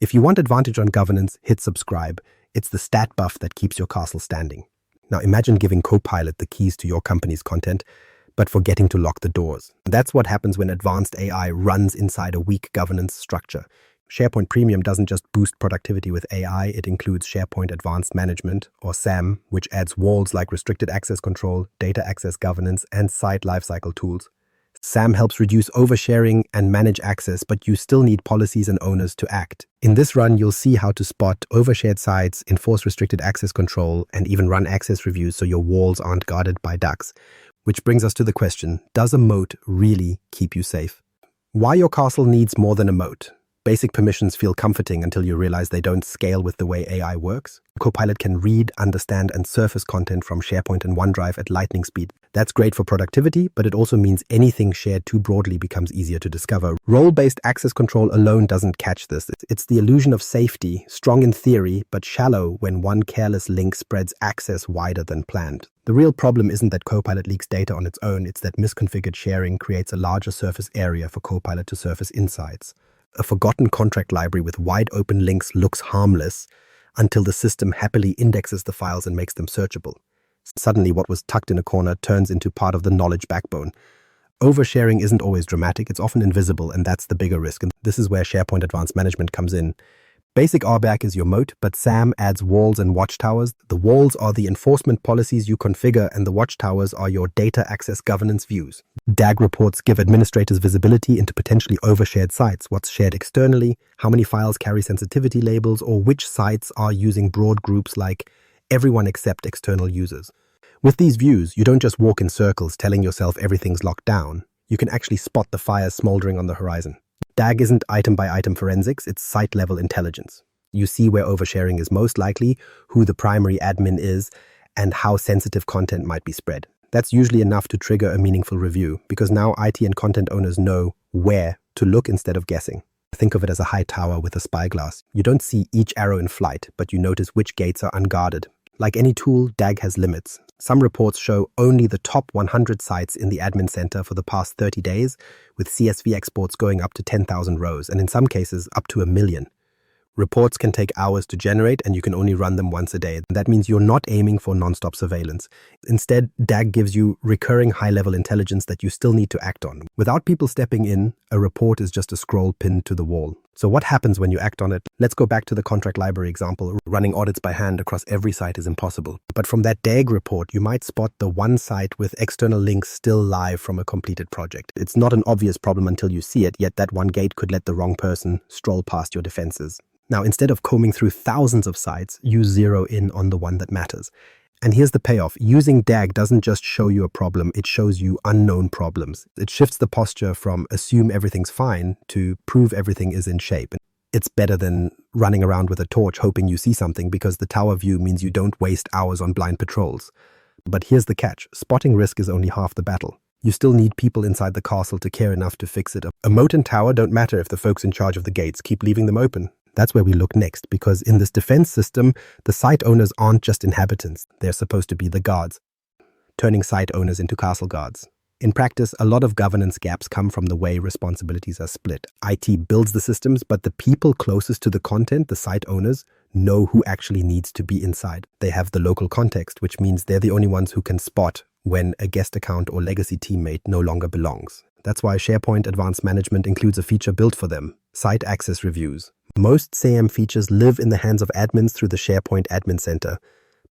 If you want advantage on governance, hit subscribe. It's the stat buff that keeps your castle standing. Now imagine giving Copilot the keys to your company's content, but forgetting to lock the doors. That's what happens when advanced AI runs inside a weak governance structure. SharePoint Premium doesn't just boost productivity with AI, it includes SharePoint Advanced Management, or SAM, which adds walls like restricted access control, data access governance, and site lifecycle tools. SAM helps reduce oversharing and manage access, but you still need policies and owners to act. In this run, you'll see how to spot overshared sites, enforce restricted access control, and even run access reviews so your walls aren't guarded by ducks. Which brings us to the question, does a moat really keep you safe? Why your castle needs more than a moat? Basic permissions feel comforting until you realize they don't scale with the way AI works. Copilot can read, understand, and surface content from SharePoint and OneDrive at lightning speed. That's great for productivity, but it also means anything shared too broadly becomes easier to discover. Role-based access control alone doesn't catch this. It's the illusion of safety, strong in theory, but shallow when one careless link spreads access wider than planned. The real problem isn't that Copilot leaks data on its own, it's that misconfigured sharing creates a larger surface area for Copilot to surface insights. A forgotten contract library with wide open links looks harmless until the system happily indexes the files and makes them searchable. Suddenly, what was tucked in a corner turns into part of the knowledge backbone. Oversharing isn't always dramatic, it's often invisible, and that's the bigger risk. And this is where SharePoint Advanced Management comes in. Basic RBAC is your moat, but SAM adds walls and watchtowers. The walls are the enforcement policies you configure, and the watchtowers are your data access governance views. DAG reports give administrators visibility into potentially overshared sites, what's shared externally, how many files carry sensitivity labels, or which sites are using broad groups like everyone except external users. With these views, you don't just walk in circles telling yourself everything's locked down. You can actually spot the fires smoldering on the horizon. DAG isn't item-by-item forensics, it's site-level intelligence. You see where oversharing is most likely, who the primary admin is, and how sensitive content might be spread. That's usually enough to trigger a meaningful review, because now IT and content owners know where to look instead of guessing. Think of it as a high tower with a spyglass. You don't see each arrow in flight, but you notice which gates are unguarded. Like any tool, DAG has limits. Some reports show only the top 100 sites in the admin center for the past 30 days, with CSV exports going up to 10,000 rows, and in some cases up to 1 million. Reports can take hours to generate, and you can only run them once a day. That means you're not aiming for non-stop surveillance. Instead, DAG gives you recurring high-level intelligence that you still need to act on. Without people stepping in, a report is just a scroll pinned to the wall. So what happens when you act on it? Let's go back to the contract library example. Running audits by hand across every site is impossible. But from that DAG report, you might spot the one site with external links still live from a completed project. It's not an obvious problem until you see it, yet that one gate could let the wrong person stroll past your defenses. Now, instead of combing through thousands of sites, you zero in on the one that matters. And here's the payoff. Using DAG doesn't just show you a problem, it shows you unknown problems. It shifts the posture from assume everything's fine to prove everything is in shape. It's better than running around with a torch hoping you see something, because the tower view means you don't waste hours on blind patrols. But here's the catch. Spotting risk is only half the battle. You still need people inside the castle to care enough to fix it. A moat and tower don't matter if the folks in charge of the gates keep leaving them open. That's where we look next, because in this defense system, the site owners aren't just inhabitants, they're supposed to be the guards, turning site owners into castle guards. In practice, a lot of governance gaps come from the way responsibilities are split. IT builds the systems, but the people closest to the content, the site owners, know who actually needs to be inside. They have the local context, which means they're the only ones who can spot when a guest account or legacy teammate no longer belongs. That's why SharePoint Advanced Management includes a feature built for them, site access reviews. Most SAM features live in the hands of admins through the SharePoint Admin Center.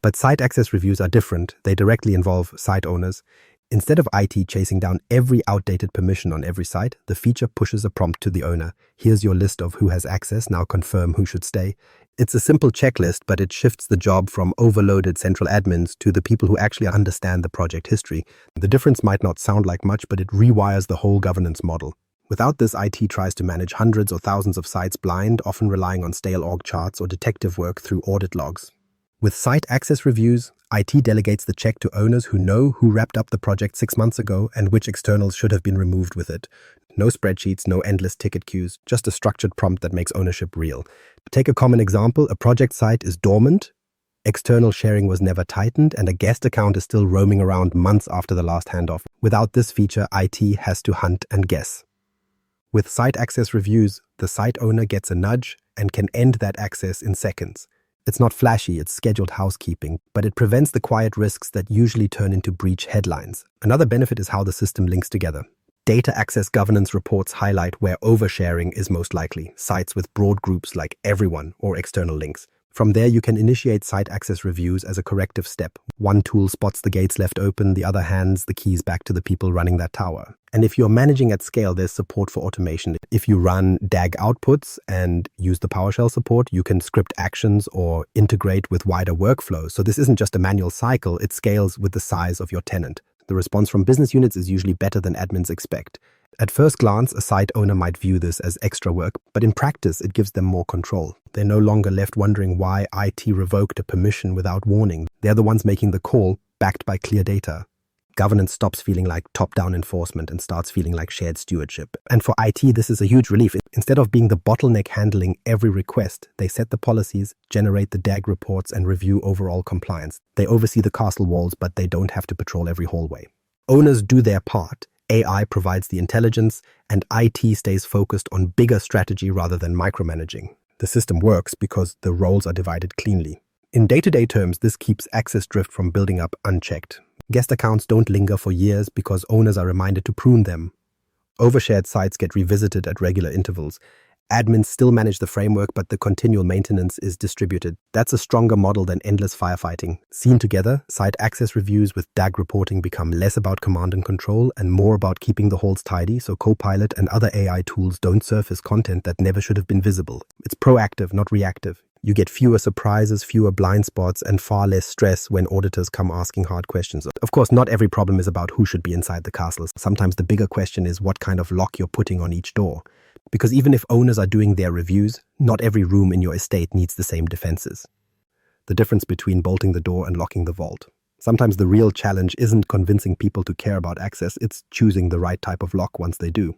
But site access reviews are different. They directly involve site owners. Instead of IT chasing down every outdated permission on every site, the feature pushes a prompt to the owner. Here's your list of who has access, now confirm who should stay. It's a simple checklist, but it shifts the job from overloaded central admins to the people who actually understand the project history. The difference might not sound like much, but it rewires the whole governance model. Without this, IT tries to manage hundreds or thousands of sites blind, often relying on stale org charts or detective work through audit logs. With site access reviews, IT delegates the check to owners who know who wrapped up the project 6 months ago and which externals should have been removed with it. No spreadsheets, no endless ticket queues, just a structured prompt that makes ownership real. Take a common example, a project site is dormant, external sharing was never tightened, and a guest account is still roaming around months after the last handoff. Without this feature, IT has to hunt and guess. With site access reviews, the site owner gets a nudge and can end that access in seconds. It's not flashy, it's scheduled housekeeping, but it prevents the quiet risks that usually turn into breach headlines. Another benefit is how the system links together. Data access governance reports highlight where oversharing is most likely, sites with broad groups like everyone or external links. From there, you can initiate site access reviews as a corrective step. One tool spots the gates left open, the other hands the keys back to the people running that tower. And if you're managing at scale, there's support for automation. If you run DAG outputs and use the PowerShell support, you can script actions or integrate with wider workflows. So this isn't just a manual cycle, it scales with the size of your tenant. The response from business units is usually better than admins expect. At first glance, a site owner might view this as extra work, but in practice, it gives them more control. They're no longer left wondering why IT revoked a permission without warning. They're the ones making the call, backed by clear data. Governance stops feeling like top-down enforcement and starts feeling like shared stewardship. And for IT, this is a huge relief. Instead of being the bottleneck handling every request, they set the policies, generate the DAG reports, and review overall compliance. They oversee the castle walls, but they don't have to patrol every hallway. Owners do their part. AI provides the intelligence, and IT stays focused on bigger strategy rather than micromanaging. The system works because the roles are divided cleanly. In day-to-day terms, this keeps access drift from building up unchecked. Guest accounts don't linger for years because owners are reminded to prune them. Overshared sites get revisited at regular intervals. Admins still manage the framework, but the continual maintenance is distributed. That's a stronger model than endless firefighting. Seen together, site access reviews with DAG reporting become less about command and control and more about keeping the halls tidy so Copilot and other AI tools don't surface content that never should have been visible. It's proactive, not reactive. You get fewer surprises, fewer blind spots, and far less stress when auditors come asking hard questions. Of course, not every problem is about who should be inside the castles. Sometimes the bigger question is what kind of lock you're putting on each door. Because even if owners are doing their reviews, not every room in your estate needs the same defenses. The difference between bolting the door and locking the vault. Sometimes the real challenge isn't convincing people to care about access, it's choosing the right type of lock once they do.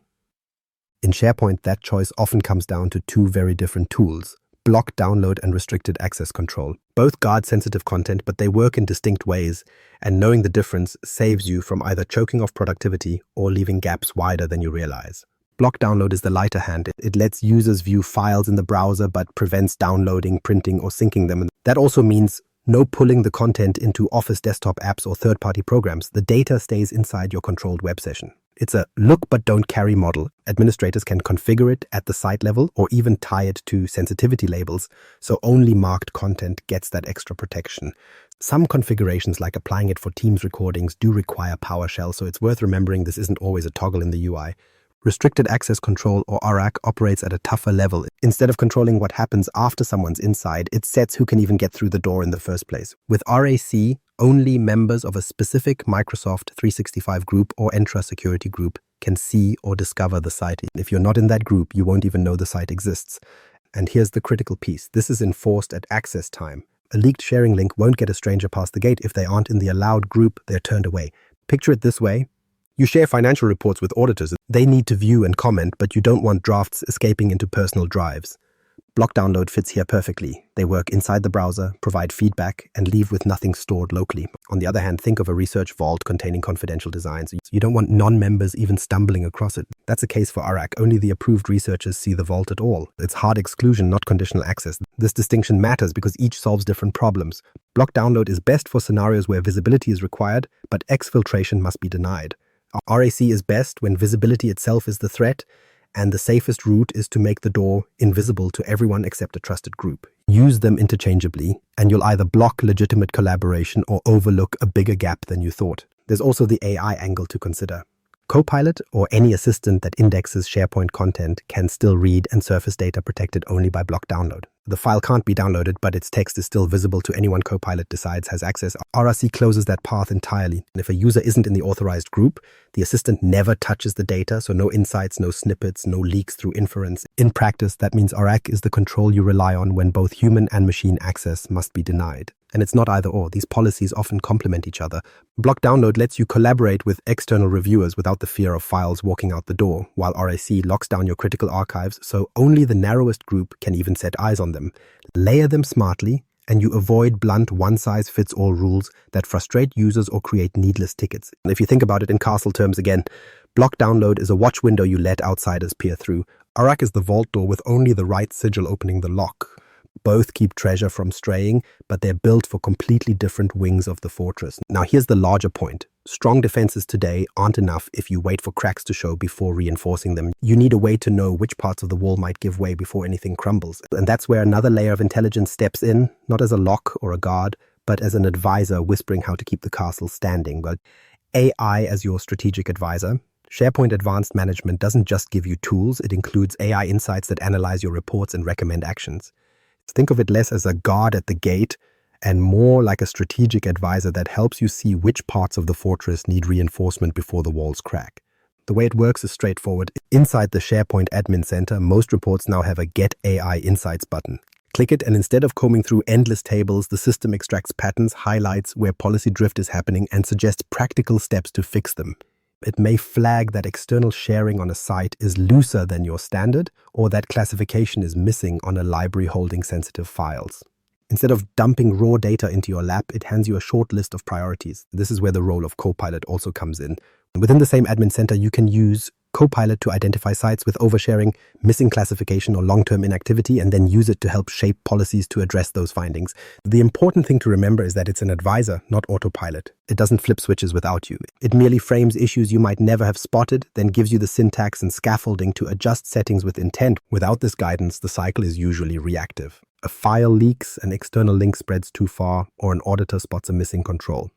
In SharePoint, that choice often comes down to two very different tools: block download and restricted access control. Both guard sensitive content, but they work in distinct ways, and knowing the difference saves you from either choking off productivity or leaving gaps wider than you realize. Block download is the lighter hand. It lets users view files in the browser but prevents downloading, printing, or syncing them. And that also means no pulling the content into Office desktop apps or third-party programs. The data stays inside your controlled web session. It's a look but don't carry model. Administrators can configure it at the site level or even tie it to sensitivity labels, so only marked content gets that extra protection. Some configurations, like applying it for Teams recordings, do require PowerShell, so it's worth remembering this isn't always a toggle in the UI. Restricted access control, or RAC, operates at a tougher level. Instead of controlling what happens after someone's inside, it sets who can even get through the door in the first place. With RAC, only members of a specific Microsoft 365 group or Entra security group can see or discover the site. If you're not in that group, you won't even know the site exists. And here's the critical piece. This is enforced at access time. A leaked sharing link won't get a stranger past the gate. If they aren't in the allowed group, they're turned away. Picture it this way. You share financial reports with auditors. They need to view and comment, but you don't want drafts escaping into personal drives. Block download fits here perfectly. They work inside the browser, provide feedback, and leave with nothing stored locally. On the other hand, think of a research vault containing confidential designs. You don't want non-members even stumbling across it. That's a case for RAC. Only the approved researchers see the vault at all. It's hard exclusion, not conditional access. This distinction matters because each solves different problems. Block download is best for scenarios where visibility is required, but exfiltration must be denied. RAC is best when visibility itself is the threat, and the safest route is to make the door invisible to everyone except a trusted group. Use them interchangeably, and you'll either block legitimate collaboration or overlook a bigger gap than you thought. There's also the AI angle to consider. Copilot, or any assistant that indexes SharePoint content, can still read and surface data protected only by block download. The file can't be downloaded, but its text is still visible to anyone Copilot decides has access. RAC closes that path entirely. And if a user isn't in the authorized group, the assistant never touches the data, so no insights, no snippets, no leaks through inference. In practice, that means RAC is the control you rely on when both human and machine access must be denied. And it's not either or. These policies often complement each other. Block download lets you collaborate with external reviewers without the fear of files walking out the door, while RAC locks down your critical archives, so only the narrowest group can even set eyes on them. Layer them smartly, and you avoid blunt one-size-fits-all rules that frustrate users or create needless tickets. And if you think about it in castle terms again, Block download is a watch window you let outsiders peer through. Arak is the vault door with only the right sigil opening the lock. Both keep treasure from straying, but they're built for completely different wings of the fortress. Now here's the larger point. Strong defenses today aren't enough if you wait for cracks to show before reinforcing them. You need a way to know which parts of the wall might give way before anything crumbles. And that's where another layer of intelligence steps in, not as a lock or a guard, but as an advisor whispering how to keep the castle standing. But AI as your strategic advisor. SharePoint Advanced Management doesn't just give you tools, it includes AI insights that analyze your reports and recommend actions. Think of it less as a guard at the gate and more like a strategic advisor that helps you see which parts of the fortress need reinforcement before the walls crack. The way it works is straightforward. Inside the SharePoint Admin Center, most reports now have a Get AI Insights button. Click it, and instead of combing through endless tables, the system extracts patterns, highlights where policy drift is happening, and suggests practical steps to fix them. It may flag that external sharing on a site is looser than your standard, or that classification is missing on a library holding sensitive files. Instead of dumping raw data into your lap, it hands you a short list of priorities. This is where the role of Copilot also comes in. Within the same admin center, you can use Copilot to identify sites with oversharing, missing classification, or long-term inactivity, and then use it to help shape policies to address those findings. The important thing to remember is that it's an advisor, not autopilot. It doesn't flip switches without you. It merely frames issues you might never have spotted, then gives you the syntax and scaffolding to adjust settings with intent. Without this guidance, the cycle is usually reactive. A file leaks, an external link spreads too far, or an auditor spots a missing control.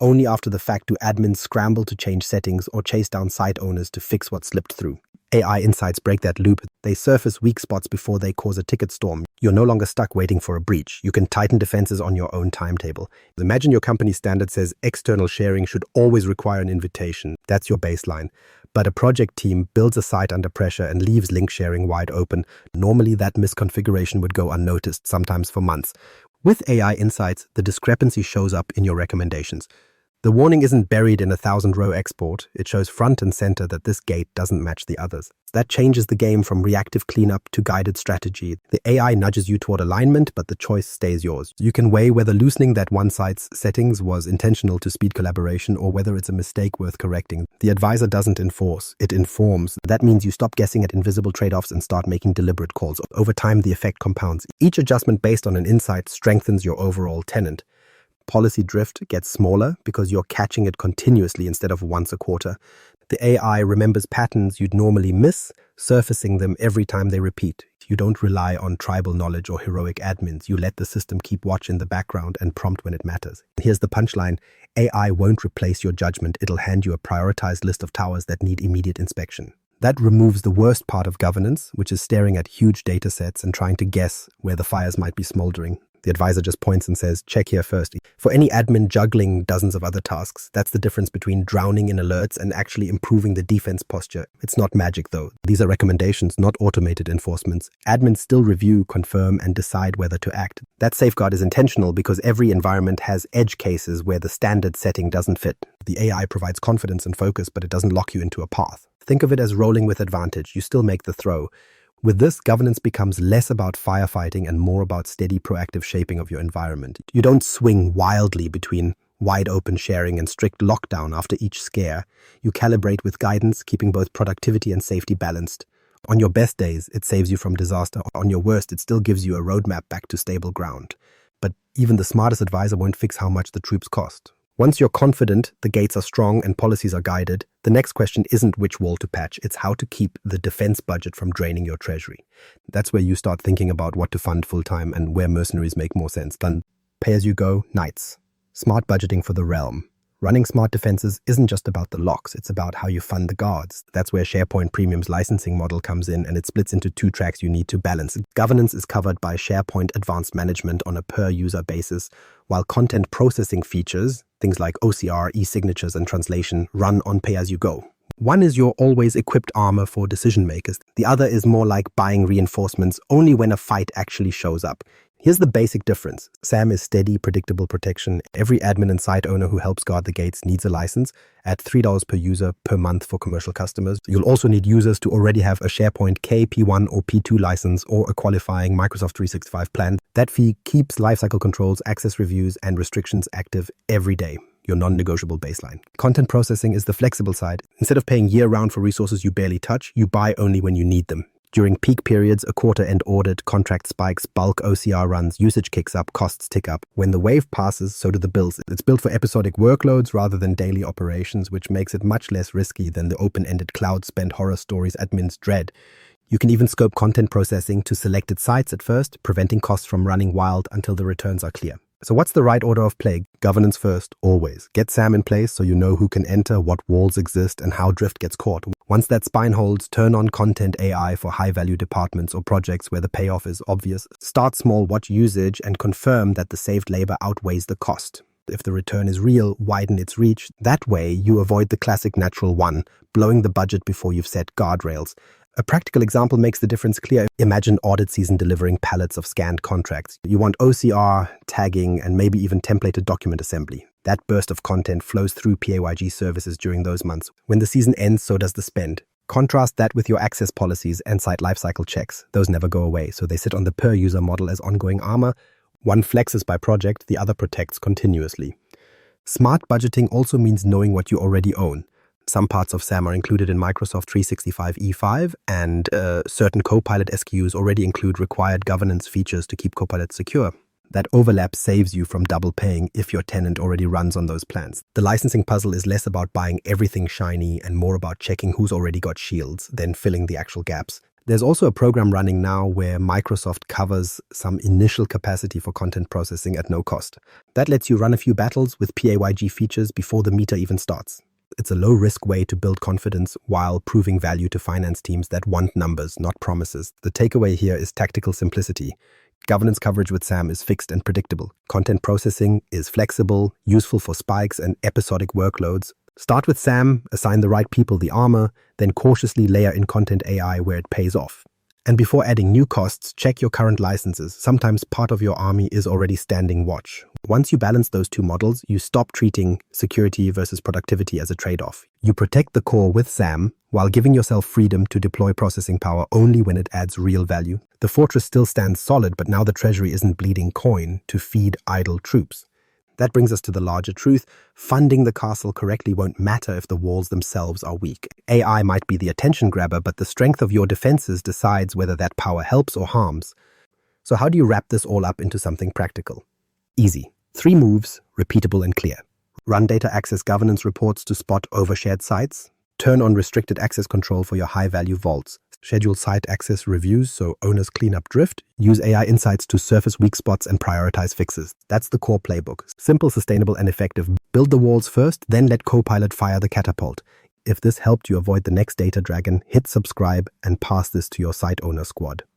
Only after the fact do admins scramble to change settings or chase down site owners to fix what slipped through. AI insights break that loop. They surface weak spots before they cause a ticket storm. You're no longer stuck waiting for a breach. You can tighten defenses on your own timetable. Imagine your company standard says external sharing should always require an invitation. That's your baseline. But a project team builds a site under pressure and leaves link sharing wide open. Normally that misconfiguration would go unnoticed, sometimes for months. With AI insights, the discrepancy shows up in your recommendations. The warning isn't buried in a 1,000-row export. It shows front and center that this gate doesn't match the others. That changes the game from reactive cleanup to guided strategy. The AI nudges you toward alignment, but the choice stays yours. You can weigh whether loosening that one site's settings was intentional to speed collaboration or whether it's a mistake worth correcting. The advisor doesn't enforce, it informs. That means you stop guessing at invisible trade-offs and start making deliberate calls. Over time, the effect compounds. Each adjustment based on an insight strengthens your overall tenant. Policy drift gets smaller because you're catching it continuously instead of once a quarter. The AI remembers patterns you'd normally miss, surfacing them every time they repeat. You don't rely on tribal knowledge or heroic admins. You let the system keep watch in the background and prompt when it matters. Here's the punchline. AI won't replace your judgment. It'll hand you a prioritized list of towers that need immediate inspection. That removes the worst part of governance, which is staring at huge data sets and trying to guess where the fires might be smoldering. The advisor just points and says, check here first. For any admin juggling dozens of other tasks, that's the difference between drowning in alerts and actually improving the defense posture. It's not magic though. These are recommendations, not automated enforcements. Admins still review, confirm, and decide whether to act. That safeguard is intentional because every environment has edge cases where the standard setting doesn't fit. The AI provides confidence and focus, but it doesn't lock you into a path. Think of it as rolling with advantage. You still make the throw. With this, governance becomes less about firefighting and more about steady, proactive shaping of your environment. You don't swing wildly between wide open sharing and strict lockdown after each scare. You calibrate with guidance, keeping both productivity and safety balanced. On your best days, it saves you from disaster. On your worst, it still gives you a roadmap back to stable ground. But even the smartest advisor won't fix how much the troops cost. Once you're confident, the gates are strong and policies are guided, the next question isn't which wall to patch, it's how to keep the defense budget from draining your treasury. That's where you start thinking about what to fund full-time and where mercenaries make more sense. Then pay-as-you-go, knights. Smart budgeting for the realm. Running smart defenses isn't just about the locks, it's about how you fund the guards. That's where SharePoint Premium's licensing model comes in, and it splits into two tracks you need to balance. Governance is covered by SharePoint Advanced Management on a per-user basis, while content processing features, things like OCR, e-signatures, and translation, run on pay-as-you-go. One is your always-equipped armor for decision-makers. The other is more like buying reinforcements only when a fight actually shows up. Here's the basic difference. SAM is steady, predictable protection. Every admin and site owner who helps guard the gates needs a license at $3 per user per month for commercial customers. You'll also need users to already have a SharePoint K, P1 or P2 license or a qualifying Microsoft 365 plan. That fee keeps lifecycle controls, access reviews, and restrictions active every day. your non-negotiable baseline. Content processing is the flexible side. Instead of paying year-round for resources you barely touch, you buy only when you need them. During peak periods, a quarter-end audit, contract spikes, bulk OCR runs, usage kicks up, costs tick up. When the wave passes, so do the bills. It's built for episodic workloads rather than daily operations, which makes it much less risky than the open-ended cloud-spent horror stories admins dread. You can even scope content processing to selected sites at first, preventing costs from running wild until the returns are clear. So what's the right order of play? Governance first, always. Get SAM in place so you know who can enter, what walls exist, and how drift gets caught. Once that spine holds, turn on content AI for high-value departments or projects where the payoff is obvious. Start small, watch usage, and confirm that the saved labor outweighs the cost. If the return is real, widen its reach. That way, you avoid the classic natural one, blowing the budget before you've set guardrails. A practical example makes the difference clear. Imagine audit season delivering pallets of scanned contracts. You want OCR, tagging, and maybe even templated document assembly. That burst of content flows through PAYG services during those months. When the season ends, so does the spend. Contrast that with your access policies and site lifecycle checks. Those never go away, so they sit on the per-user model as ongoing armor. One flexes by project, the other protects continuously. Smart budgeting also means knowing what you already own. Some parts of SAM are included in Microsoft 365 E5, and certain Copilot SKUs already include required governance features to keep Copilot secure. That overlap saves you from double paying if your tenant already runs on those plans. The licensing puzzle is less about buying everything shiny and more about checking who's already got shields than filling the actual gaps. There's also a program running now where Microsoft covers some initial capacity for content processing at no cost. That lets you run a few battles with PAYG features before the meter even starts. It's a low-risk way to build confidence while proving value to finance teams that want numbers, not promises. The takeaway here is tactical simplicity. Governance coverage with SAM is fixed and predictable. Content processing is flexible, useful for spikes and episodic workloads. Start with SAM, assign the right people the armor, then cautiously layer in content AI where it pays off. And before adding new costs, check your current licenses. Sometimes part of your army is already standing watch. Once you balance those two models, you stop treating security versus productivity as a trade-off. You protect the core with SAM while giving yourself freedom to deploy processing power only when it adds real value. The fortress still stands solid, but now the treasury isn't bleeding coin to feed idle troops. That brings us to the larger truth. Funding the castle correctly won't matter if the walls themselves are weak. AI might be the attention grabber, but the strength of your defenses decides whether that power helps or harms. So how do you wrap this all up into something practical? Easy. 3 moves, repeatable and clear. Run data access governance reports to spot overshared sites. Turn on restricted access control for your high-value vaults. Schedule site access reviews so owners clean up drift. Use AI insights to surface weak spots and prioritize fixes. That's the core playbook. Simple, sustainable, and effective. Build the walls first, then let Copilot fire the catapult. If this helped you avoid the next data dragon, hit subscribe and pass this to your site owner squad.